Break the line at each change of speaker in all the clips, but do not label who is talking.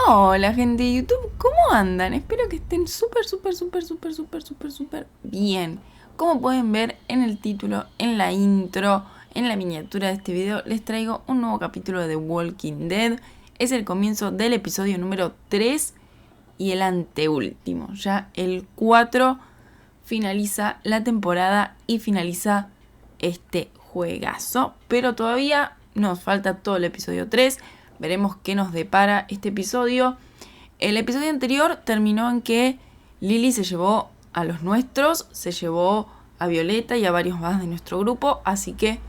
Hola gente de YouTube, ¿cómo andan? Espero que estén súper bien. Como pueden ver en el título, en la intro, en la miniatura de este video, les traigo un nuevo capítulo de The Walking Dead. Es el comienzo del episodio número 3 y el anteúltimo. Ya el 4 finaliza la temporada y finaliza este juegazo. Pero todavía nos falta todo el episodio 3. Veremos qué nos depara este episodio. El episodio anterior terminó en que Lily se llevó a los nuestros, se llevó a Violeta y a varios más de nuestro grupo. Así que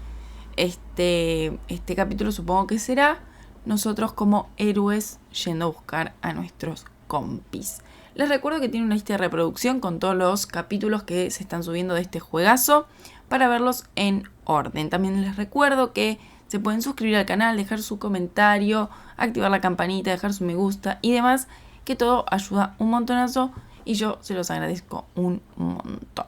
este capítulo supongo que será nosotros como héroes yendo a buscar a nuestros compis. Les recuerdo que tiene una lista de reproducción con todos los capítulos que se están subiendo de este juegazo para verlos en orden. También les recuerdo que se pueden suscribir al canal, dejar su comentario, activar la campanita, dejar su me gusta y demás, que todo ayuda un montonazo y yo se los agradezco un montón.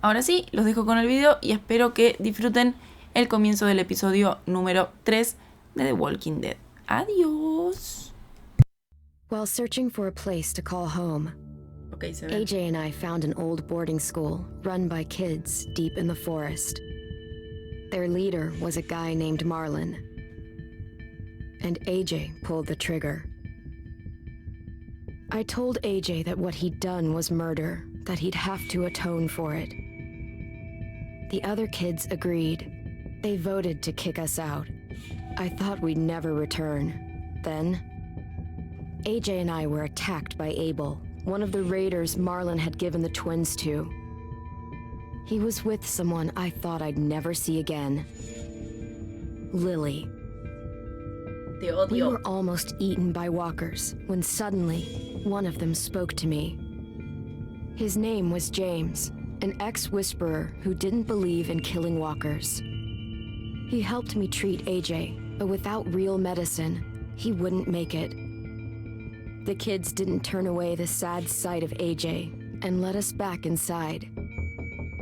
Ahora sí, los dejo con el video y espero que disfruten el comienzo del episodio número 3 de The Walking Dead. Adiós.
While searching for a place to call home, AJ and I found an old boarding school run by kids deep in the forest. Their leader was a guy named Marlon, and AJ pulled the trigger. I told AJ that what he'd done was murder, that he'd have to atone for it. The other kids agreed. They voted to kick us out. I thought we'd never return. Then, AJ and I were attacked by Abel, one of the raiders Marlon had given the twins to. He was with someone I thought I'd never see again. Lily. We were almost eaten by walkers when suddenly one of them spoke to me. His name was James, an ex-whisperer who didn't believe in killing walkers. He helped me treat AJ, but without real medicine, he wouldn't make it. The kids didn't turn away the sad sight of AJ and let us back inside.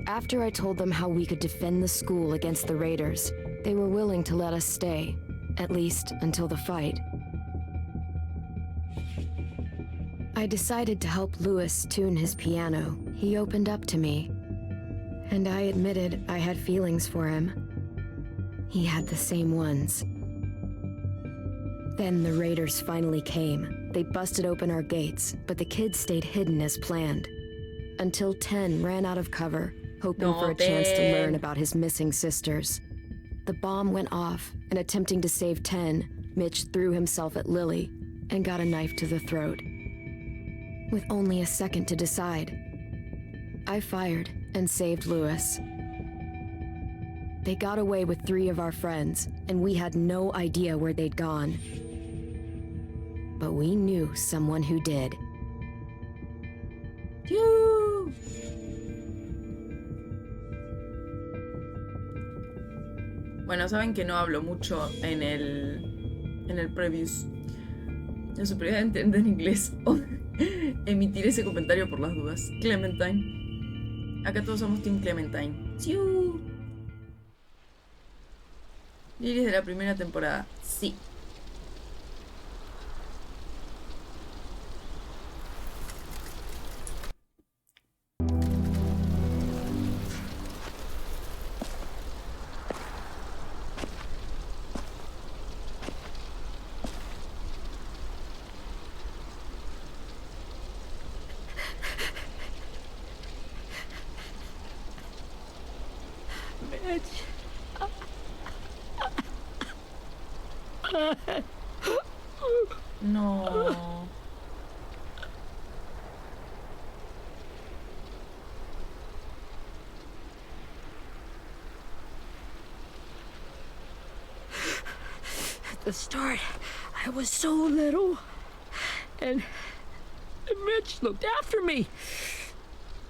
After I told them how we could defend the school against the raiders, they were willing to let us stay, at least until the fight. I decided to help Louis tune his piano. He opened up to me, and I admitted I had feelings for him. He had the same ones. Then the raiders finally came. They busted open our gates, but the kids stayed hidden as planned. Until 10 ran out of cover, hoping for a chance to learn about his missing sisters. The bomb went off, and attempting to save 10, Mitch threw himself at Lily and got a knife to the throat. With only a second to decide, I fired and saved Louis. They got away with 3 of our friends, and we had no idea where they'd gone. But we knew someone who did.
¡Yu! Bueno, saben que no hablo mucho en el previews. No se podría entender en inglés o emitir ese comentario por las dudas. Clementine. Acá todos somos Team Clementine. ¡Yu! Lily de la primera temporada. Sí. No.
At the start, I was so little, and Mitch looked after me.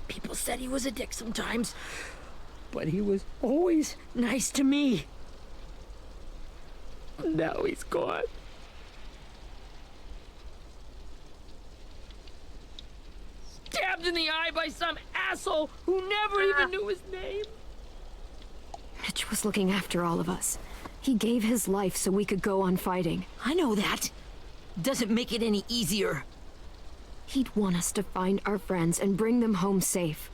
People said he was a dick sometimes, but he was always nice to me. Now he's gone. Stabbed in the eye by some asshole who never even knew his name.
Mitch was looking after all of us. He gave his life so we could go on fighting.
I know that. doesn't make it any easier.
He'd want us to find our friends and bring them home safe.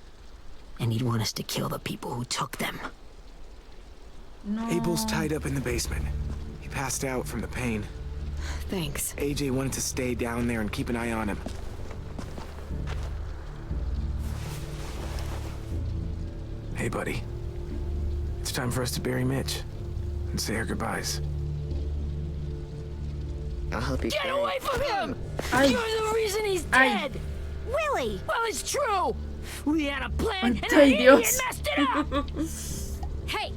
And he'd want us to kill the people who took them.
No.
Abel's tied up in the basement. He passed out from the pain.
Thanks.
AJ wanted to stay down there and keep an eye on him. Hey, buddy. It's time for us to bury Mitch and say our goodbyes.
I'll help you.
Get away from him!
Ay.
You're the reason he's
Ay.
dead! Willie! Well, it's true! We had a plan and
Ay,
an idiot
Dios.
messed it up!
Hey,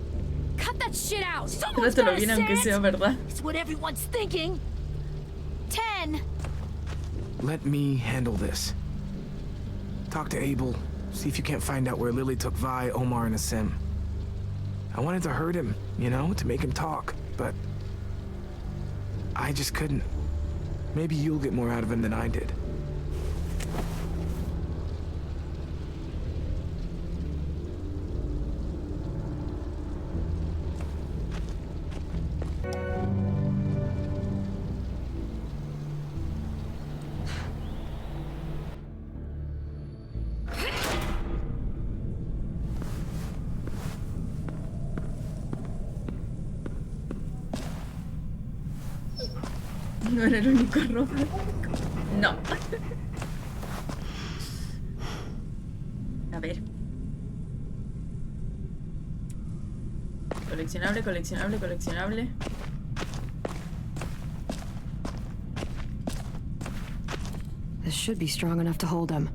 cut that shit out.
Someone's
Trátalo
gotta
bien
say
aunque sea
it.
verdad.
It's what everyone's thinking.
10.
Let me handle this. Talk to Abel. See if you can't find out where Lily took Vi, Omar, and Asim. I wanted to hurt him, you know, to make him talk, but I just couldn't. Maybe you'll get more out of him than I did.
No era el único romántico. No. A ver. Coleccionable, coleccionable, coleccionable.
This should be strong enough to hold him.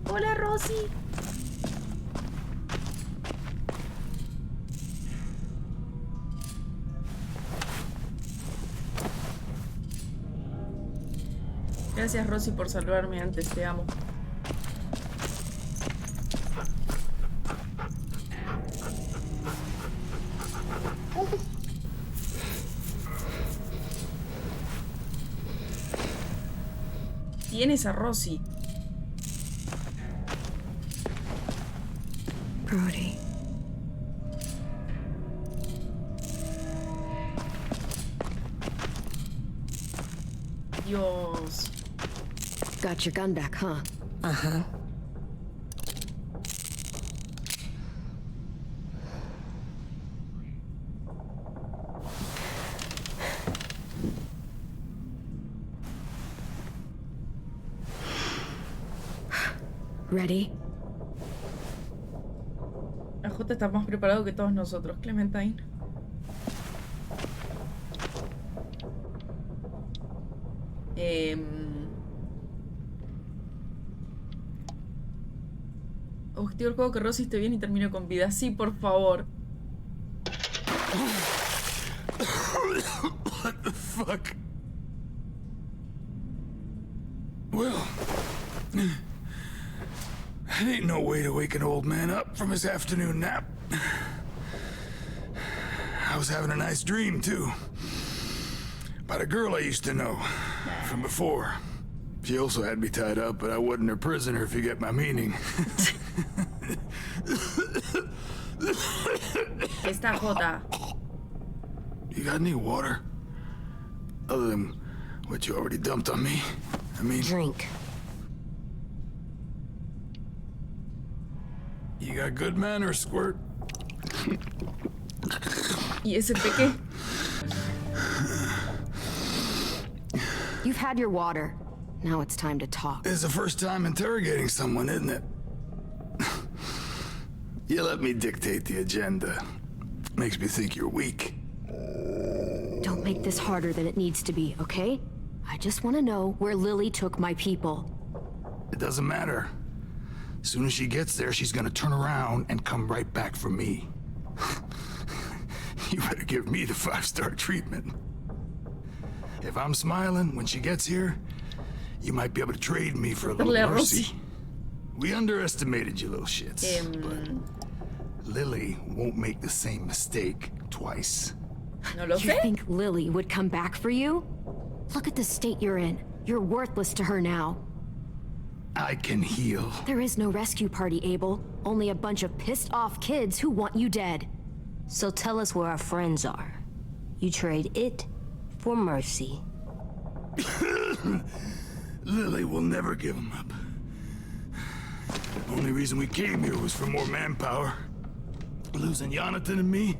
Hola, Rosy. Gracias, Rosy, por salvarme antes. Te amo. Tienes a Rosy.
Brody.
Dios.
Got your gun back, huh?
Uh-huh.
Ready?
La J está más preparado que todos nosotros, Clementine. Objetivo del juego: que Rosy esté bien y termine con vida. Sí, por favor.
What the fuck? Well, that ain't no way to wake an old man up from his afternoon nap. I was having a nice dream, too. About a girl I used to know from before. She also had me tied up, but I wasn't her prisoner, if you get my meaning.
Esta J.
You got any water? Other than what you already dumped on me? I mean...
Drink.
You got good manners, Squirt.
¿Y ese peque?
You've had your water. Now it's time to talk.
It's the first time interrogating someone, isn't it? You let me dictate the agenda. Makes me think you're weak.
Don't make this harder than it needs to be, okay? I just want to know where Lily took my people.
It doesn't matter. As soon as she gets there, she's gonna turn around and come right back for me. You better give me the 5-star treatment. If I'm smiling when she gets here, you might be able to trade me for a little mercy. We underestimated you little shits, but Lily won't make the same mistake twice.
No lo
You
sé.
think Lily would come back for you? Look at the state you're in. You're worthless to her now.
I can heal.
There is no rescue party, Abel. Only a bunch of pissed off kids who want you dead.
So tell us where our friends are. You trade it for mercy.
Lily will never give them up. Only reason we came here was for more manpower. Losing Jonathan and me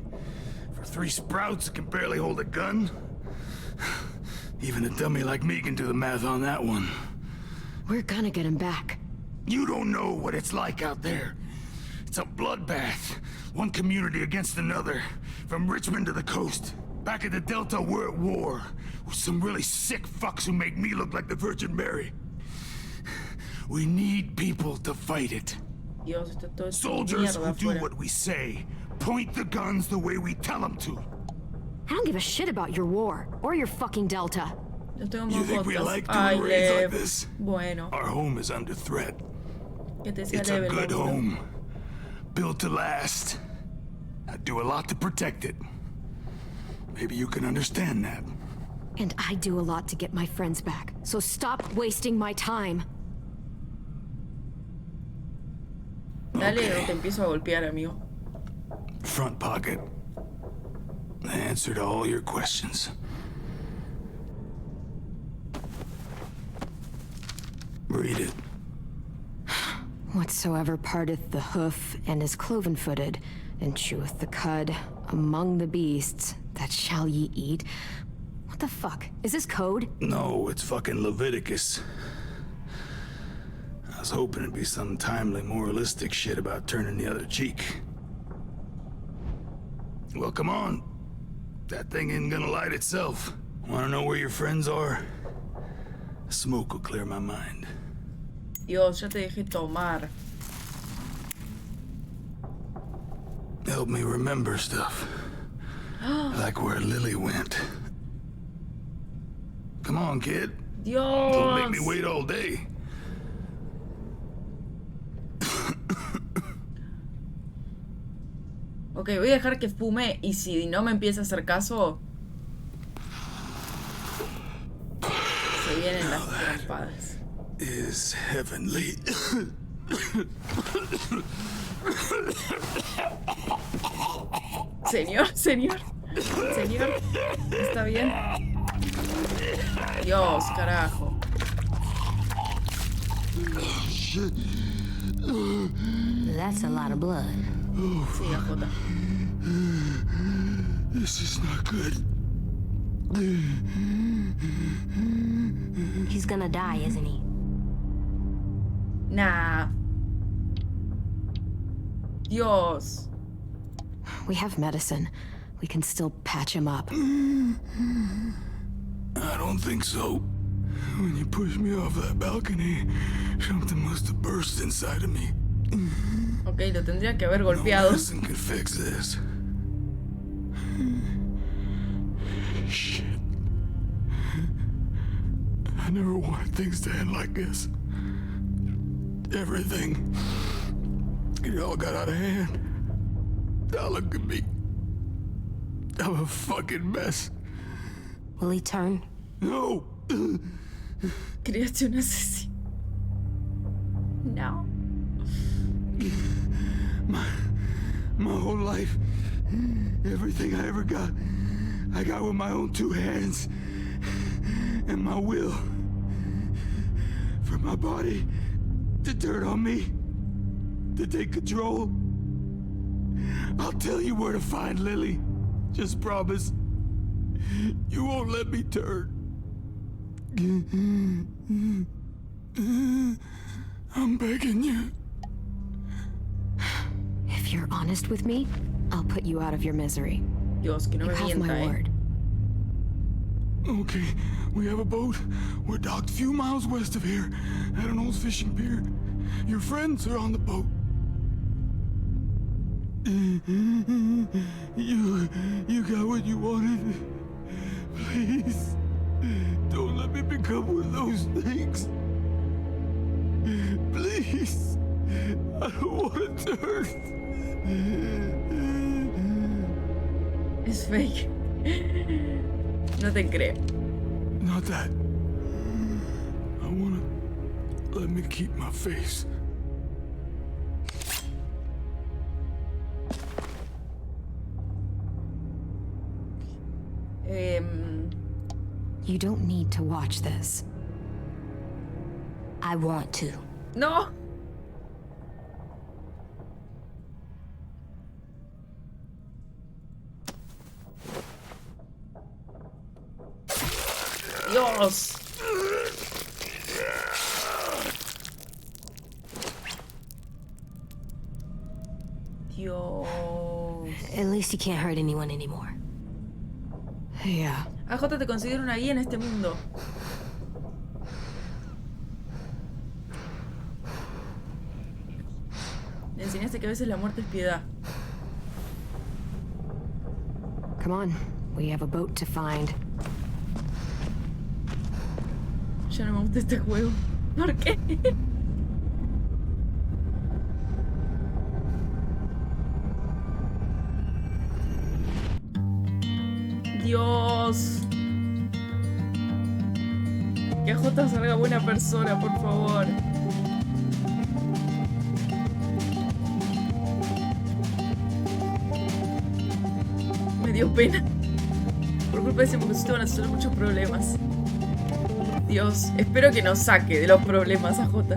for 3 sprouts that can barely hold a gun. Even a dummy like me can do the math on that one.
We're gonna get him back.
You don't know what it's like out there. It's a bloodbath. One community against another. From Richmond to the coast. Back at the Delta, we're at war. With some really sick fucks who make me look like the Virgin Mary. We need people to fight it.
Dios, está todo hecho
Soldiers
mierda
who do
afuera.
what we say. Point the guns the way we tell them to.
I don't give a shit about your war or your fucking Delta.
Yo tengo
You
más
think we
botas.
like
Ay,
doing raids like
Lev.
this?
Bueno,
Our home is under threat.
que te sea
It's a
leve,
good
laburo.
home. Built to last. I do a lot to protect it. Maybe you can understand that.
And I do a lot to get my friends back. So stop wasting my time.
Dale
Okay.
o te empiezo a golpear, amigo.
Front pocket. The answer to all your questions. Read it.
Whatsoever parteth the hoof and is cloven-footed, and cheweth the cud among the beasts, that shall ye eat. What the fuck? Is this code?
No, it's fucking Leviticus. I was hoping it'd be some timely, moralistic shit about turning the other cheek. Well, come on. That thing ain't gonna light itself. Wanna know where your friends are? Smoke will clear my mind.
Dios, ya te dejé tomar.
Help me remember stuff. Like where Lily went. Come on, kid. Don't make me
Dios.
wait all day.
Ok, voy a dejar que fume y si no me empieza a hacer caso, se vienen las trompadas.
Is heavenly.
Señor, señor, señor, ¿está bien? Dios, carajo.
That's a lot of blood.
Sí, AJ.
This is not good.
He's gonna die, isn't he?
Nah. Dios.
We have medicine. We can still patch him up.
I don't think so. When you pushed me off that balcony, something must have burst inside of me.
Ok, lo tendría que haber
No
golpeado.
medicine can fix this. Shit. I never wanted things to end like this. Everything. It all got out of hand. Now look at me. I'm a fucking mess.
Will he turn?
No.
Creaste un asesino. No.
My whole life, everything I ever got, I got with my own 2 hands and my will. For my body to turn on me, to take control. I'll tell you where to find Lily. Just promise. You won't let me turn. I'm begging you.
If you're honest with me, I'll put you out of your misery.
Dios, que no
You
me
have my
mienta,
word.
Okay, we have a boat. We're docked a few miles west of here at an old fishing pier. Your friends are on the boat. You got what you wanted. Please, don't let me become one of those things. Please, I don't want to turn.
Es fake. No te creo.
Not that. I wanna Let me keep my face.
You don't need to watch this.
I want to.
No. Dios. Dios.
At least you can't hurt anyone anymore.
Yeah.
AJ te considero una guía en este mundo. Le enseñaste que a veces la muerte es piedad.
Come on. We have a boat to find.
Ya no me gusta este juego. ¿Por qué? Dios. Que AJ salga buena persona, por favor. Me dio pena. Por culpa de ese muchachito van a tener muchos problemas. Dios, espero que nos saque de los problemas AJ.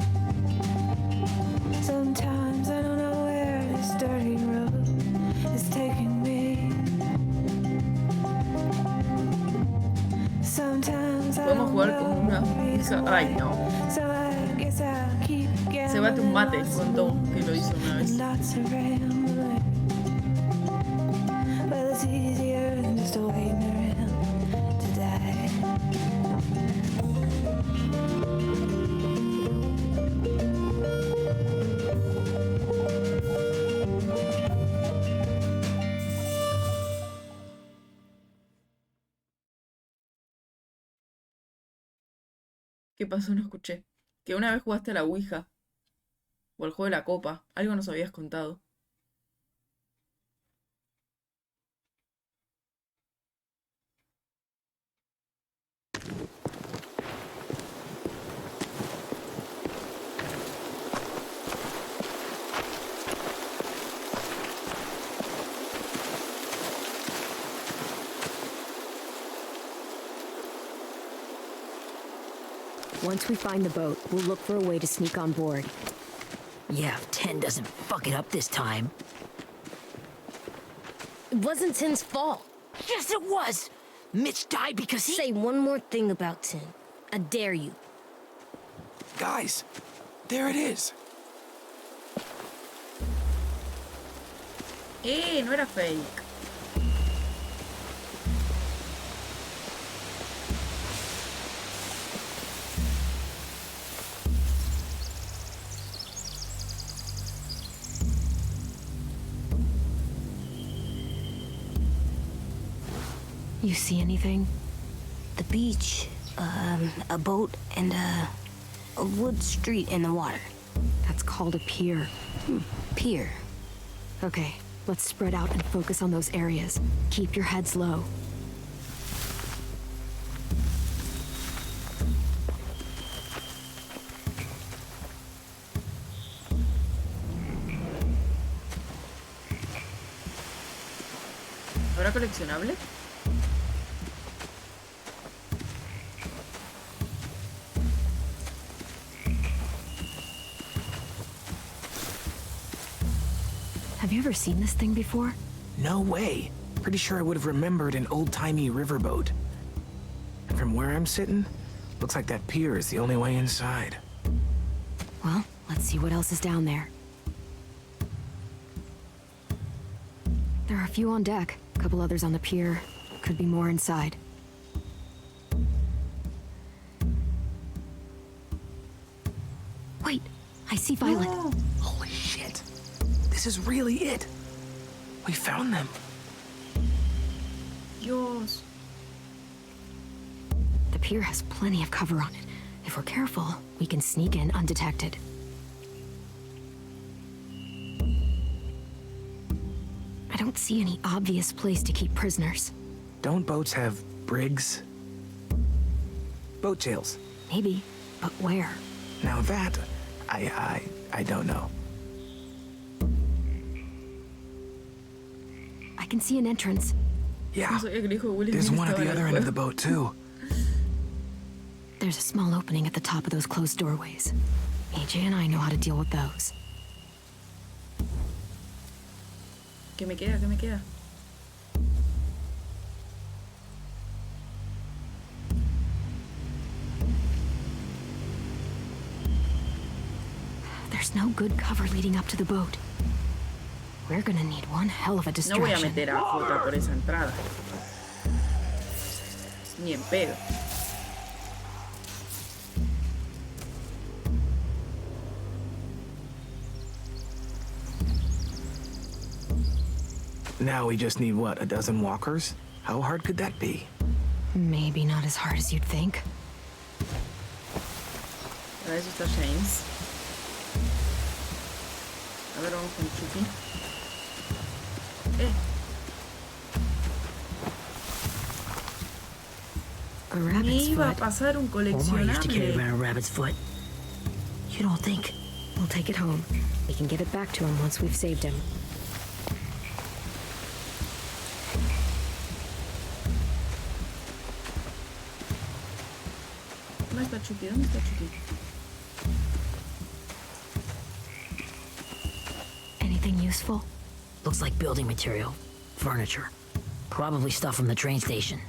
Podemos jugar como una hija. Ay, no. Se bate un mate, contó que lo hizo una vez. ¿Qué pasó? No escuché. Que una vez jugaste a la Ouija. O al juego de la copa. Algo nos habías contado.
Once we find the boat, we'll look for a way to sneak on board.
Yeah, if 10 doesn't fuck it up this time.
It wasn't Tin's fault.
Yes, it was! Mitch died because he...
Say one more thing about Tin. I dare you.
Guys, there it is.
No era fake.
You see anything?
The beach, a boat, and a wood street in the water.
That's called a pier.
Pier.
Okay, let's spread out and focus on those areas. Keep your heads low.
¿Habrá coleccionable?
Have you ever seen this thing before?
No way. Pretty sure I would have remembered an old-timey riverboat. And from where I'm sitting, looks like that pier is the only way inside.
Well, let's see what else is down there. There are a few on deck, a couple others on the pier. Could be more inside. Wait, I see Violet.
No.
Holy shit. This is really it. We found them.
Dios.
The pier has plenty of cover on it. If we're careful, we can sneak in undetected. I don't see any obvious place to keep prisoners.
Don't boats have brigs? Boat jails.
Maybe, but where?
Now that, I don't know.
I can see an entrance.
Yeah,
No sabía que el hijo de Will
there's
Smith
one at
estaba
the
en el
other end of the
juego.
boat, too.
There's a small opening at the top of those closed doorways. AJ and I know how to deal with those.
¿Qué me queda? ¿Qué me queda?
There's no good cover leading up to the boat. We're gonna need one hell of a
No voy a
distraction.
meter a Jota por esa entrada. Ni en pedo.
Now we just need, what, a dozen walkers? How hard could that be?
Maybe not as hard as you'd think.
Para eso está James. A ver, vamos con Chucky.
A
Me
rabbit's
iba a
foot.
pasar un
Omar used to carry
coleccionable.
around a rabbit's foot. You don't think?
We'll take it home. We can give it back to him once we've saved him.
¿Dónde está Chucky? ¿Dónde está Chucky?
Anything useful?
Looks like building material. Furniture. Probably stuff from the train station.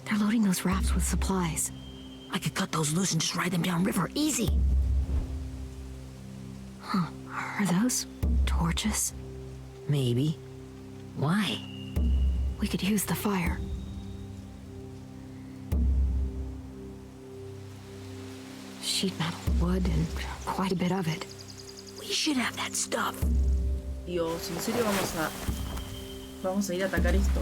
They're loading those rafts with supplies.
I could cut those loose and just ride them downriver. Easy.
Huh. Are those torches?
Maybe. Why?
We could use the fire. Sheet metal, wood, and quite a bit of it.
We should have that stuff.
Dios, ¿en serio vamos a ir a atacar esto?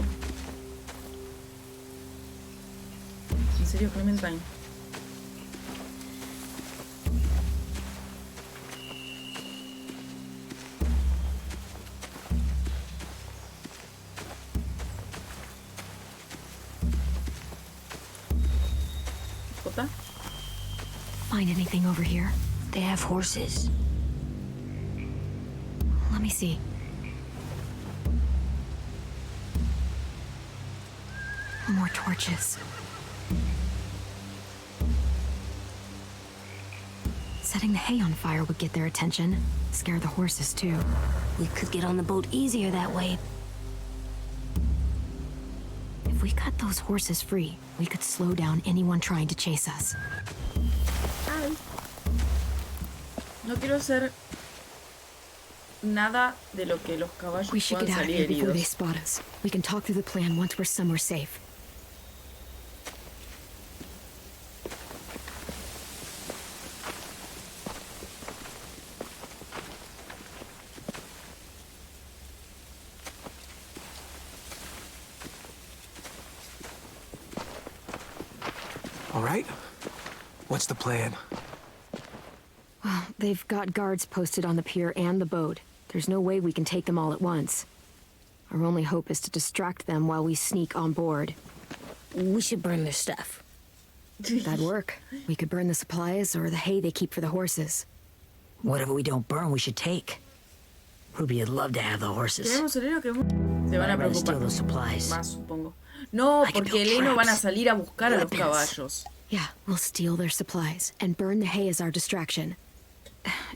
¿En serio, Clementine? ¿Jota?
Find anything over here?
They have horses.
Let me see. More torches. Setting the hay on fire would get their attention. Scare the horses, too.
We could get on the boat easier that way.
If we cut those horses free, we could slow down anyone trying to chase us.
Ay. No quiero hacer nada de lo que los caballos
We should
puedan
get out of
salir
here before they
heridos.
spot us. We can talk through the plan once we're somewhere safe.
All right? What's the plan?
Well, they've got guards posted on the pier and the boat. There's no way we can take them all at once. Our only hope is to distract them while we sneak on board.
We should burn their stuff.
That'd work. We could burn the supplies or the hay they keep for the horses.
Whatever we don't burn, we should take. Ruby would love to have the horses.
¿Queremos Eleno? Se van a
I'd rather steal
preocupar
those supplies.
más, supongo. No,
I can
porque
build
Eleno van a
traps.
salir a buscar a los
Weapons.
caballos.
Yeah, we'll steal their supplies and burn the hay as our distraction.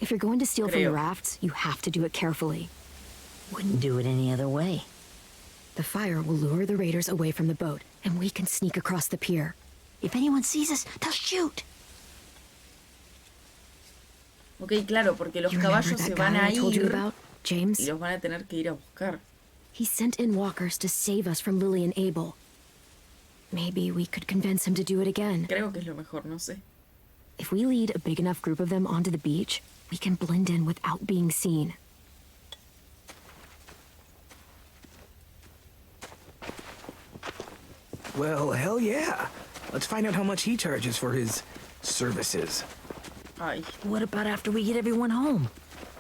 If you're going to steal from the
Creo.
rafts, you have to do it carefully.
Wouldn't do it any other way.
The fire will lure the raiders away from the boat, and we can sneak across the pier.
If anyone sees us, they'll shoot.
Ok, claro, porque los
You remember
caballos se
that
van
guy
a
I told you
ir
about, James?
y los van a tener que ir a buscar.
He sent in walkers to save us from Lily and Abel. Maybe we could convince him to do it again.
Creo que es lo mejor, no sé.
If we lead a big enough group of them onto the beach, we can blend in without being seen.
Well, hell yeah. Let's find out how much he charges for his services.
Ay,
What about after we get everyone home?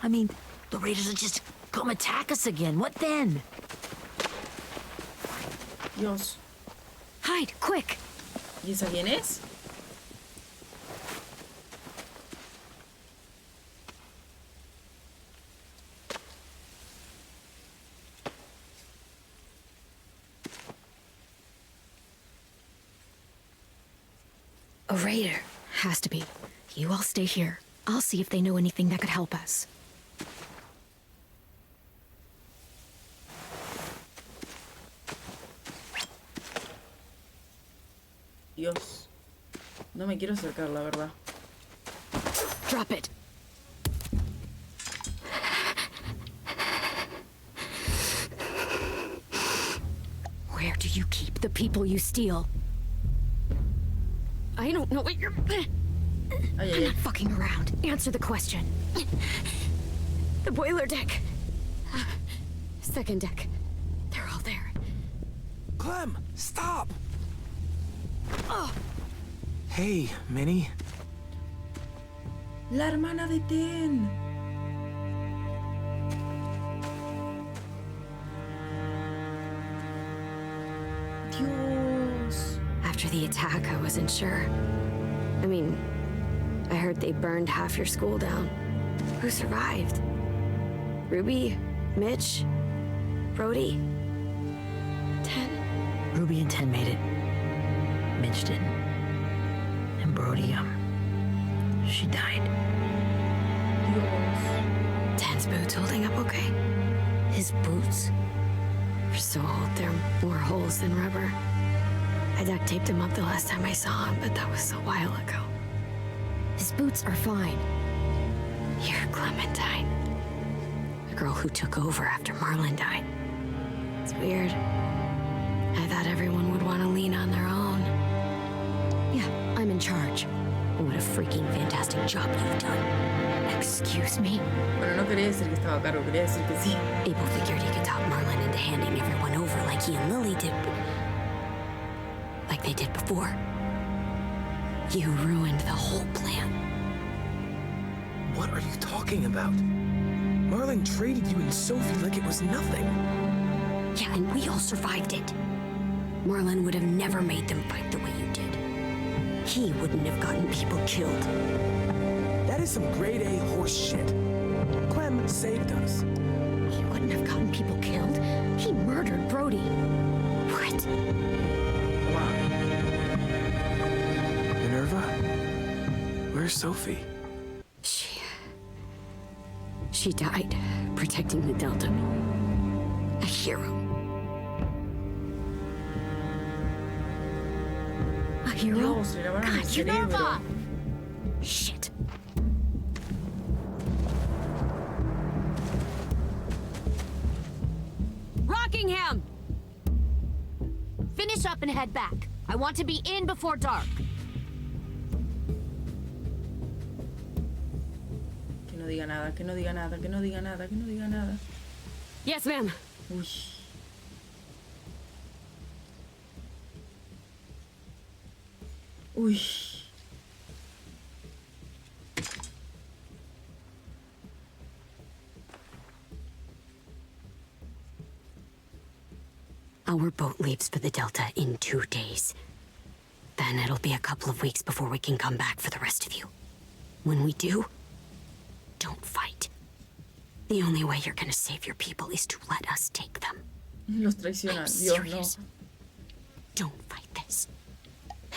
I mean, the raiders will just come attack us again. What then?
Dios.
Hide, quick!
¿Y esa quién es?
A raider. Has to be. You all stay here. I'll see if they know anything that could help us.
Dios. No me quiero acercar, la verdad.
Drop it. Where do you keep the people you steal? I don't know what you're... I'm not fucking around. Answer the question. The boiler deck. Second deck. They're all there.
Clem, stop!
Oh.
Hey, Minnie.
La hermana de Ten. Dios.
After the attack, I wasn't sure. I mean, I heard they burned half your school down. Who survived? Ruby? Mitch? Brody? Ten?
Ruby and Ten made it. Mitch didn't. And Brody, she died.
Dios.
Ten's boots holding up okay?
His boots?
They're so old, there are more holes than rubber. I duct taped him up the last time I saw him, but that was a while ago. His boots are fine. You're Clementine. The girl who took over after Marlon died. It's weird. I thought everyone would want to lean on their own. Yeah, I'm in charge.
What a freaking fantastic job you've done.
Excuse me?
Bueno, no quería decir que estaba a cargo, quería decir que sí.
Abel figured he could talk Marlon into handing everyone over like he and Lily did. Like they did before. You ruined the whole plan.
What are you talking about? Marlon traded you and Sophie like it was nothing.
Yeah, and we all survived it. Marlon would have never made them fight the way you did. He wouldn't have gotten people killed.
That is some grade A horse shit. Clem saved us.
He wouldn't have gotten people killed. He murdered Brody. What?
Minerva? Where's Sophie?
She died protecting the Delta. A hero. A hero?
Dios, le lavaron el cerebro.
Shit.
Rockingham! Finish up and head back. I want to be in before dark.
Que no diga nada, que no diga nada, que no diga nada, que no diga nada.
Yes, ma'am.
Uy. Uy.
Our boat leaves for the Delta in 2 days. Then it'll be a couple of weeks before we can come back for the rest of you. When we do, don't fight. The only way you're gonna save your people is to let us take them.
Los traiciona.
I'm
Dios,
serious.
no.
Don't fight this.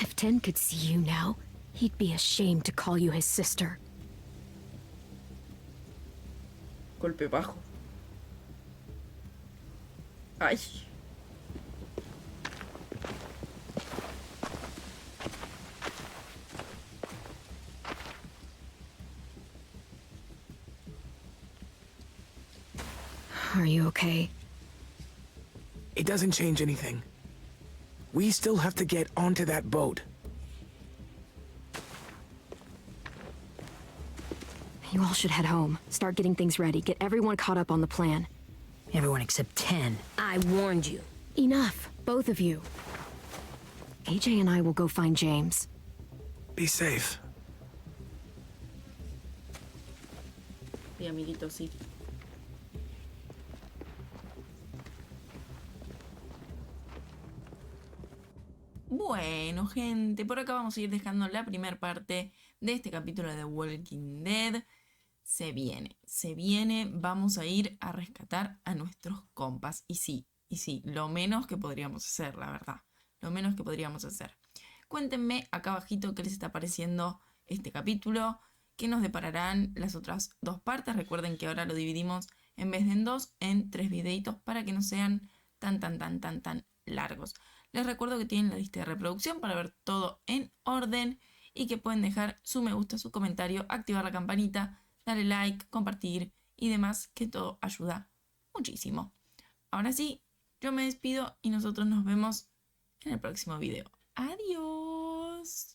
If Ten could see you now, he'd be ashamed to call you his sister.
Golpe bajo. Ay.
Are you okay?
It doesn't change anything. We still have to get onto that boat.
You all should head home. Start getting things ready. Get everyone caught up on the plan.
Everyone except 10.
I warned you.
Enough, both of you. AJ and I will go find James.
Be safe.
Sí, amiguito, sí. Bueno, gente, por acá vamos a ir dejando la primera parte de este capítulo de The Walking Dead. Se viene, vamos a ir a rescatar a nuestros compas. Y sí, lo menos que podríamos hacer, la verdad. Lo menos que podríamos hacer. Cuéntenme acá abajito qué les está pareciendo este capítulo, qué nos depararán las otras dos partes. Recuerden que ahora lo dividimos en vez de en dos, en 3 videitos para que no sean tan largos. Les recuerdo que tienen la lista de reproducción para ver todo en orden y que pueden dejar su me gusta, su comentario, activar la campanita, darle like, compartir y demás, que todo ayuda muchísimo. Ahora sí, yo me despido y nosotros nos vemos en el próximo video. Adiós.